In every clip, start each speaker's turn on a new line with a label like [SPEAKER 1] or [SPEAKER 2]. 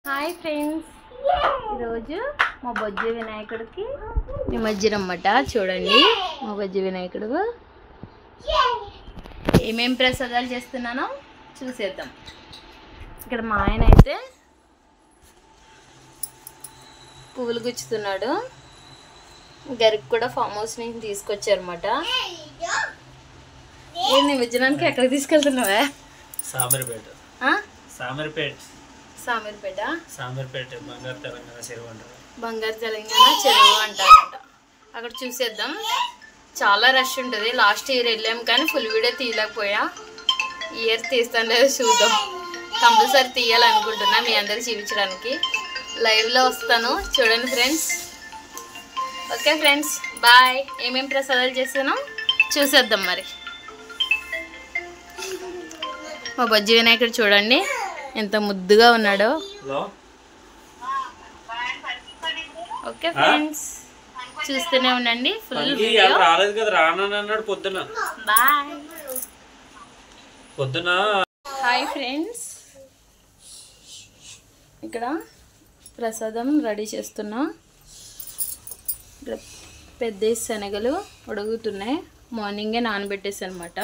[SPEAKER 1] Hi friends, ఈరోజు మా బొజ్జి వినాయకుడికి నిమజ్జనం అన్నమాట. చూడండి మా బొజ్జి వినాయకుడు ఏమేం ప్రసాదాలు చేస్తున్నానో చూసేద్దాం. ఇక్కడ మా ఆయన అయితే పువ్వులు గుచ్చుతున్నాడు. గరికి కూడా ఫామ్ హౌస్ నుంచి తీసుకొచ్చారన్నమాట. ఏ నిమజ్జనానికి ఎక్కడికి తీసుకెళ్తున్నావా?
[SPEAKER 2] సామర్పేట. బంగారు తెలంగాణ చెరువు
[SPEAKER 1] అంటారంట. అక్కడ చూసేద్దాం. చాలా రష్ ఉంటుంది. లాస్ట్ ఇయర్ వెళ్ళాము కానీ ఫుల్ వీడియో తీయలేకపోయా. ఈ ఇయర్ తీస్తాను లేదో చూద్దాం. కంపల్సరీ తీయాలనుకుంటున్నా మీ అందరికి చూపించడానికి. లైవ్లో వస్తాను, చూడండి ఫ్రెండ్స్. Okay friends, bye. ఏమేమి ప్రసాదాలు చేస్తానో చూసేద్దాం. మరి మా బొజ్జి వినాయకుడు చూడండి ఎంత ముద్దుగా ఉన్నాడో. ఓకే ఫ్రెండ్స్, చూస్తూనే ఉండండి ఫుల్ వీడియో.
[SPEAKER 2] రాలేదు కదా, రానన్నాడు పొద్దున.
[SPEAKER 1] బాయ్.
[SPEAKER 2] పొద్దున.
[SPEAKER 1] హాయ్ ఫ్రెండ్స్, ఇక్కడ ప్రసాదం రెడీ చేస్తున్నా. ఇక్కడ పెద్ద శనగలు ఉడుగుతున్నాయి. మార్నింగే నానబెట్టేసి అనమాట.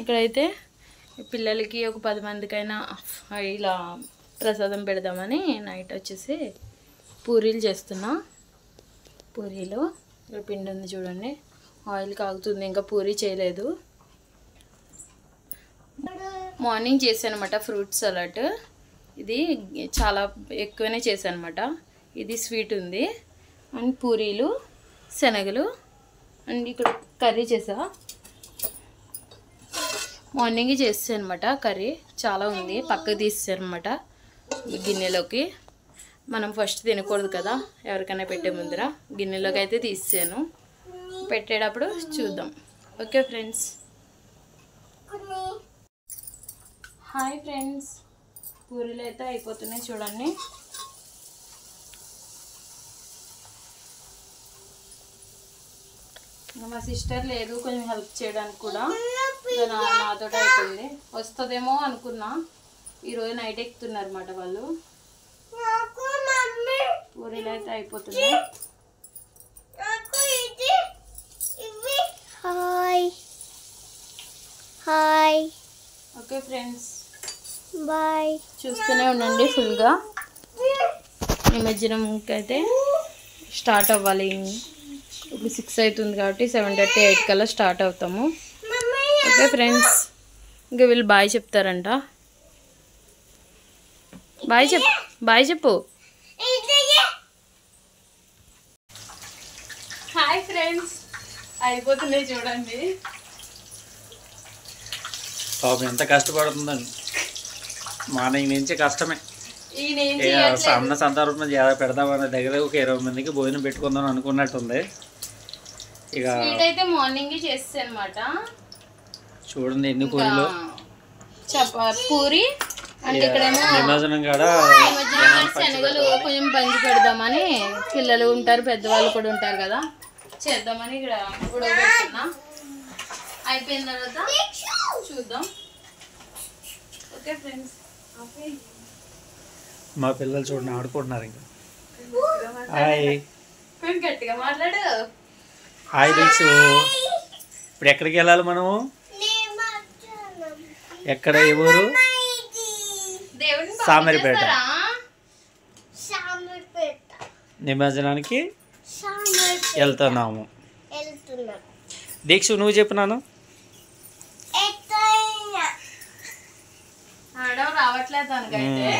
[SPEAKER 1] ఇక్కడైతే పిల్లలకి ఒక 10 మందికైనా ఇలా ప్రసాదం పెడదామని నైట్ వచ్చేసి పూరీలు చేస్తున్నా. పూరీలో పిండి ఉంది చూడండి, ఆయిల్ కాగుతుంది. ఇంకా పూరీ చేయలేదు. మార్నింగ్ చేశాను అనమాట ఫ్రూట్ సలాడ్. ఇది చాలా ఎక్కువనే చేశాను అనమాట. ఇది స్వీట్ ఉంది అండ్ పూరీలు, శనగలు అండ్ ఇక్కడ కర్రీ చేసా. మార్నింగ్ చేస్తాను అనమాట. కర్రీ చాలా ఉంది, పక్కకు తీసాను అనమాట గిన్నెలోకి. మనం ఫస్ట్ తినకూడదు కదా, ఎవరికైనా పెట్టే ముందర గిన్నెలోకి అయితే తీసాను. పెట్టేటప్పుడు చూద్దాం. Okay friends. హాయ్ ఫ్రెండ్స్, పూరీలు అయితే అయిపోతున్నాయి చూడండి. మా సిస్టర్ లేదు కొంచెం హెల్ప్ చేయడానికి కూడా. నాతో అయిపోయింది. వస్తుందేమో అనుకున్నా. ఈరోజు నైట్ ఎక్కుతున్నారు అన్నమాట వాళ్ళు. పూరీలు అయితే అయిపోతున్నాయి.
[SPEAKER 3] Hi hi.
[SPEAKER 1] Okay friends,
[SPEAKER 3] bye.
[SPEAKER 1] చూస్తూనే ఉండండి ఫుల్గా. నిమజ్జనంకి అయితే స్టార్ట్ అవ్వాలి. ఇప్పుడు 6 అవుతుంది కాబట్టి 7:30, 8 కల్లా స్టార్ట్ అవుతాము. ఓకే ఫ్రెండ్స్, ఇంకా వీళ్ళు బాయ్ చెప్తారంట. బాయ్ చెప్పు. హాయ్ ఫ్రెండ్స్, అయిపోతున్నాయి చూడండి.
[SPEAKER 2] పాపం ఎంత కష్టపడుతుందండి. మార్నింగ్ నుంచి కష్టమే. అన్న సందర్భం పెడదామని దగ్గర ఒక 20 మందికి భోజనం పెట్టుకుందాం అనుకున్నట్టుంది. ఇక
[SPEAKER 1] అయితే మార్నింగ్ చేస్తాను అనమాట.
[SPEAKER 2] చూడండి ఎన్ని పూరీలు.
[SPEAKER 1] పూరి అంటే ఇక్కడేమో
[SPEAKER 2] నిమజ్జనం కూడా
[SPEAKER 1] శనగలు కొంచెం పంచి పెడదామని. పిల్లలు ఉంటారు, పెద్దవాళ్ళు కూడా ఉంటారు కదా, చేద్దామని ఇక్కడ ఉడకబెడుతున్నా. అయిపోయిన తర్వాత చూద్దాం. Okay friends.
[SPEAKER 2] మా పిల్లలు చూడండి ఆడుకుంటున్నారు. ఇంకా హాయ్
[SPEAKER 1] గట్టిగా మాట్లాడు.
[SPEAKER 2] హాయ్ తెలుసు. ఇప్పుడు ఎక్కడికి వెళ్ళాలి మనము? ఎక్కడ, ఏ ఊరు? సామర్పేట. నిమజ్జనానికి వెళ్తున్నాము. దీక్ష నువ్వు చెప్పినాను.
[SPEAKER 1] రావట్లేదు అనుకైతే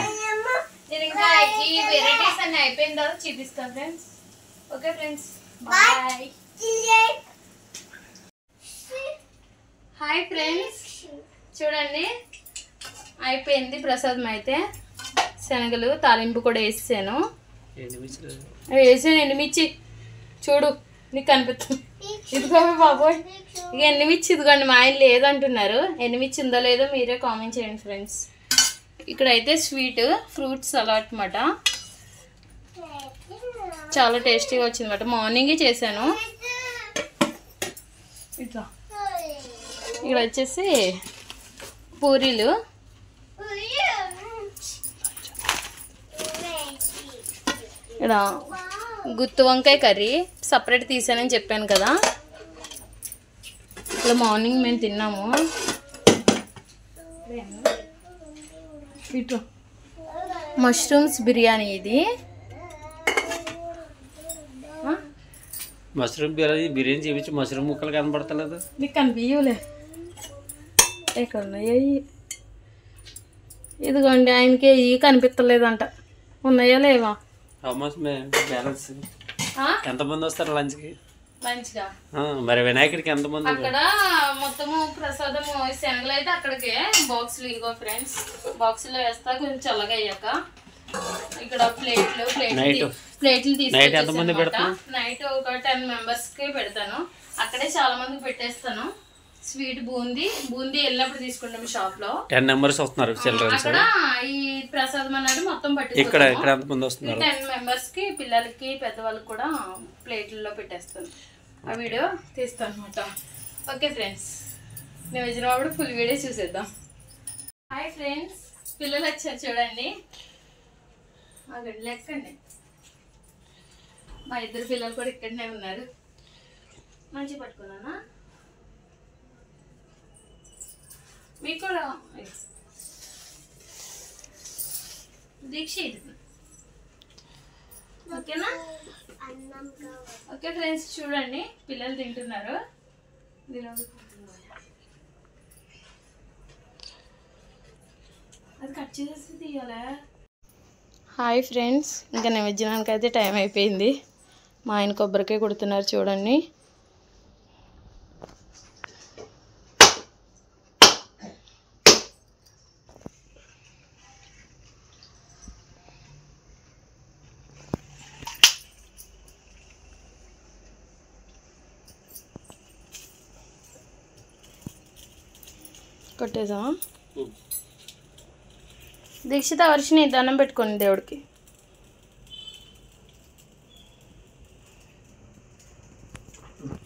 [SPEAKER 1] నేను ఇంకా ఈ వెరైటీస్ అన్ని అయిపోయిన తర్వాత చూపిస్తాను friends. Okay friends, bye. Hi friends, చూడండి అయిపోయింది ప్రసాదం అయితే. శనగలు తాలింపు కూడా వేసాను. ఎండుమిర్చి చూడు, నీకు కనిపిస్తుంది. ఇదిగో బాబోయ్, ఇక ఎండుమిర్చి ఇదిగోండి. మా ఆయన లేదంటున్నారు. ఎండుమిర్చి ఉందో లేదో మీరే కామెంట్ చేయండి ఫ్రెండ్స్. ఇక్కడైతే స్వీట్ ఫ్రూట్ సలాడ్ అన్నమాట. చాలా టేస్టీగా వచ్చింది అన్నమాట. మార్నింగే చేశాను. ఇట్లా ఇక్కడ వచ్చేసి పూరీలు. ఇక్కడ గుత్తి వంకాయ కర్రీ సపరేట్ తీసానని చెప్పాను కదా. ఇలా మార్నింగ్ మేము తిన్నాము. ఇటు మష్రూమ్స్ బిర్యానీ. ఇది
[SPEAKER 2] మష్రూమ్ బిర్యానీ చూపించి మష్రూమ్ ముక్కలు కనపడతలేదు.
[SPEAKER 1] మీకు కనిపించలే ఎక్కడ ఉన్నాయా? ఇదిగోండి, ఆయనకి ఇవి కనిపించలేదంట. ఉన్నాయా లేవా?
[SPEAKER 2] బ్యాలెన్స్ ఎంతమంది వస్తారు లంచ్కి?
[SPEAKER 1] మంచిగా
[SPEAKER 2] మరి వినాయకుడికి ఎంతమంది?
[SPEAKER 1] అక్కడ మొత్తము ప్రసాదము శనగలు అయితే అక్కడికే బాక్సులు. ఇగో ఫ్రెండ్స్, బాక్సులో వేస్తా కొంచెం చల్లగా అయ్యాక. ఇక్కడ ప్లేట్లు తీసుకొచ్చేసాను. నైట్ ఒక 10 మెంబర్స్కి పెడతాను. అక్కడే చాలా మందికి పెట్టేస్తాను. స్వీట్ బూందీ వెళ్ళినప్పుడు తీసుకుంటాము షాప్ లో.
[SPEAKER 2] 10 మెంబర్స్ వస్తున్నారు.
[SPEAKER 1] అక్కడ ఈ ప్రసాదం అన్నది మొత్తం పట్టి
[SPEAKER 2] ఇక్కడ 10
[SPEAKER 1] మెంబర్స్ కి, పిల్లలకి పెద్దవాళ్ళకి కూడా ప్లేట్లలో పెట్టేస్తాను. ఆ వీడియో తీస్తాను అనమాట. ఓకే ఫ్రెండ్స్, నేను వచ్చినప్పుడు ఫుల్ వీడియో చూసేద్దాం. హాయ్ ఫ్రెండ్స్, పిల్లలు వచ్చారు చూడండి. లెక్కండి, మా 2 పిల్లలు కూడా ఇక్కడనే ఉన్నారు. మంచిగా పట్టుకున్నానా? మీకు కూడా దీక్షిత్ ఓకేనా? ఓకే ఫ్రెండ్స్, చూడండి పిల్లలు తింటున్నారు. అది కట్ చేసి తీయాలా? హాయ్ ఫ్రెండ్స్, ఇంకా నిమజ్జనానికి అయితే టైం అయిపోయింది. మా ఆయన కొబ్బరికాయ కొడుతున్నారు చూడండి. కొట్టేసామా? దీక్షిత వర్షిని దండం పెట్టుకోండి దేవుడికి.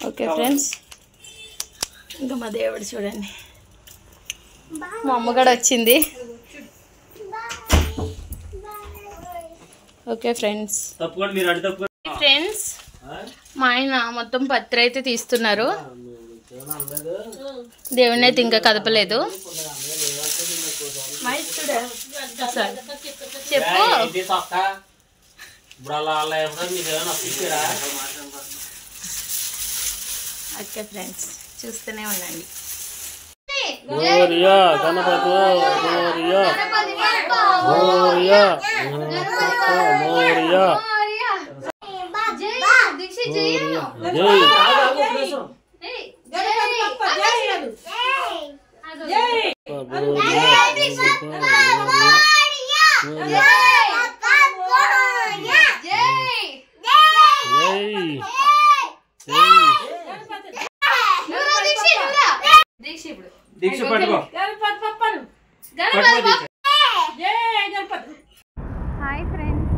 [SPEAKER 1] ఓకే ఫ్రెండ్స్, ఇంకా మా దేవుడు చూడండి. మా అమ్మగడ వచ్చింది. ఓకే ఫ్రెండ్స్, మా ఆయన మొత్తం పత్రి అయితే తీస్తున్నారు. దేవుడిని అయితే ఇంకా కదపలేదు. చెప్పు. ఓకే ఫ్రెండ్స్, చూస్తూనే ఉండండి. హాయ్ ఫ్రెండ్స్,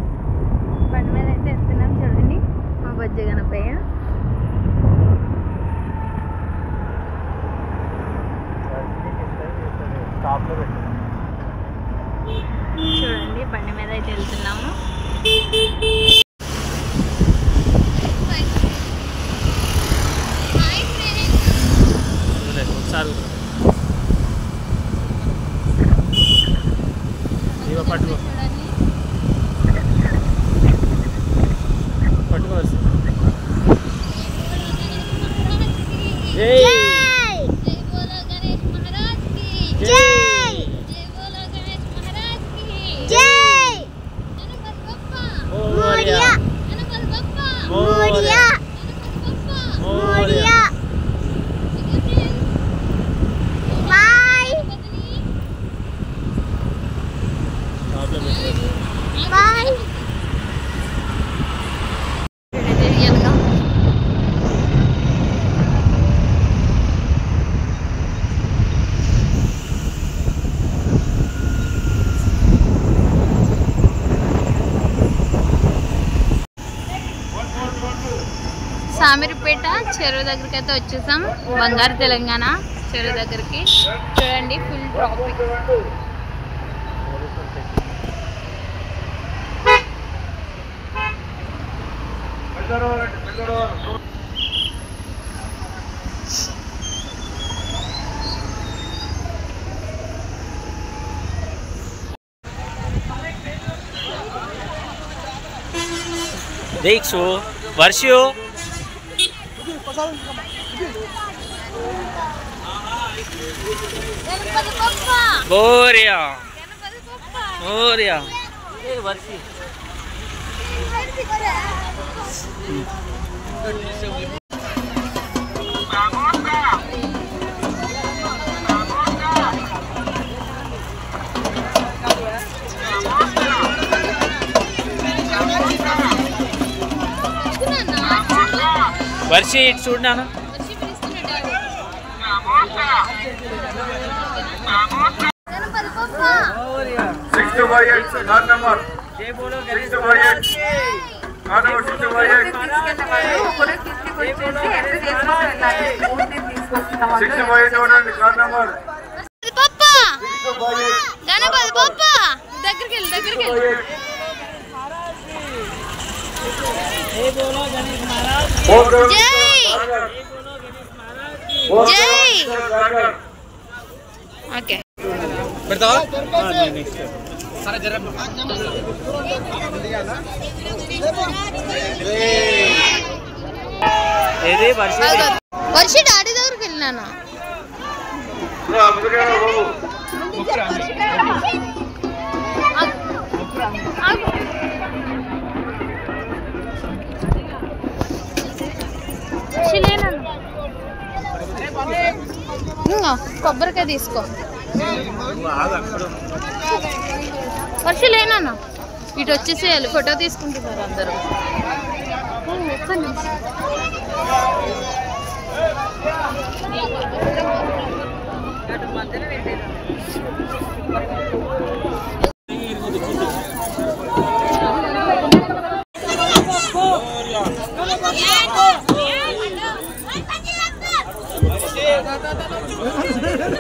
[SPEAKER 1] బండి మీద అయితే వెళ్తున్నాం చూడండి. మా బజ్జ గణపయ్య చూడండి, బండి మీద అయితే వెళ్తున్నాము. సామిరిపేట చెరువు దగ్గరికి అయితే వచ్చేసాం. బంగారు తెలంగాణ చెరువు దగ్గరికి చూడండి, ఫుల్ ట్రాఫిక్.
[SPEAKER 2] దీక్షు వర్షు బోరియా బోరియా వర్షి వర్షి ఇటు చూడనా ఓకే వర్షి డాడీ దగ్గరికి వెళ్ళినాను కొబ్బరికాయ తీసుకో వర్షి లేనా ఇటు వచ్చేసేయాలి ఫోటో తీసుకుంటున్నారు అందరూ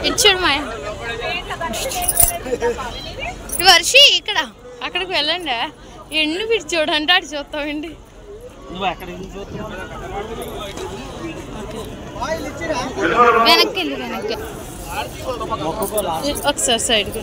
[SPEAKER 2] ఇచ్చాడు మాయ వర్షి ఇక్కడ అక్కడికి వెళ్ళండి ఎన్ని పిచ్చి చూడండి అటు చూస్తామండి వెనక్కి వెళ్ళి వెనక్కి ఒకసారి సైడ్కి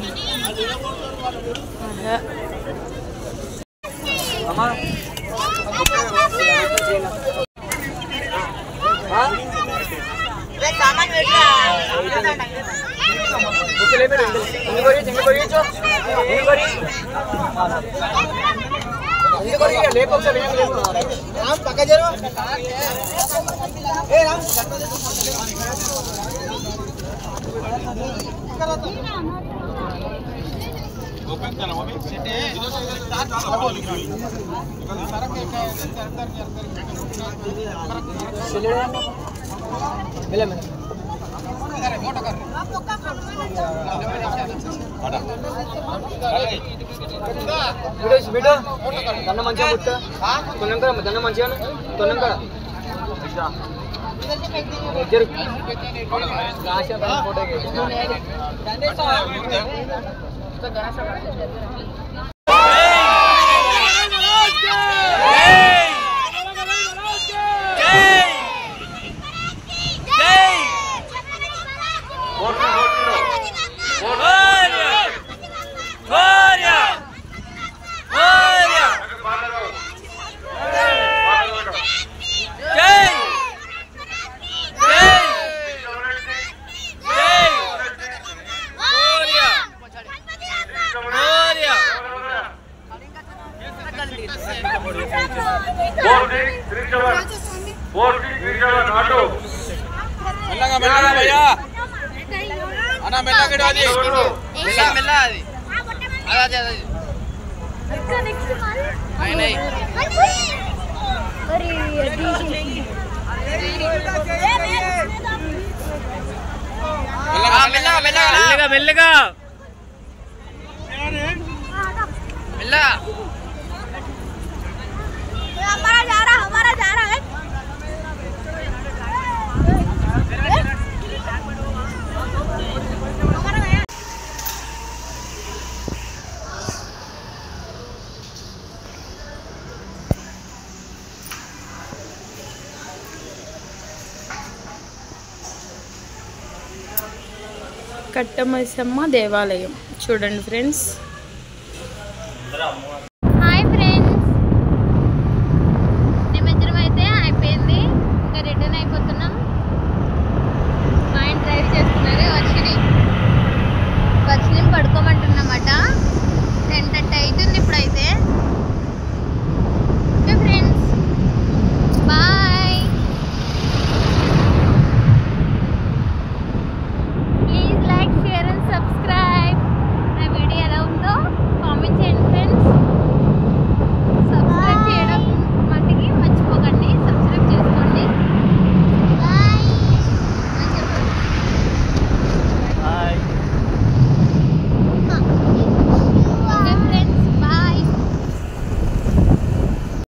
[SPEAKER 4] दन्न मंचिगा मुट्ट तोन्नं करा दन्न मंचिगा तोन्नं करा जरू गाशा फोटो के మెల్లగా हमारा जा रहा है
[SPEAKER 1] కట్టమైసమ్మ దేవాలయం చూడండి ఫ్రెండ్స్.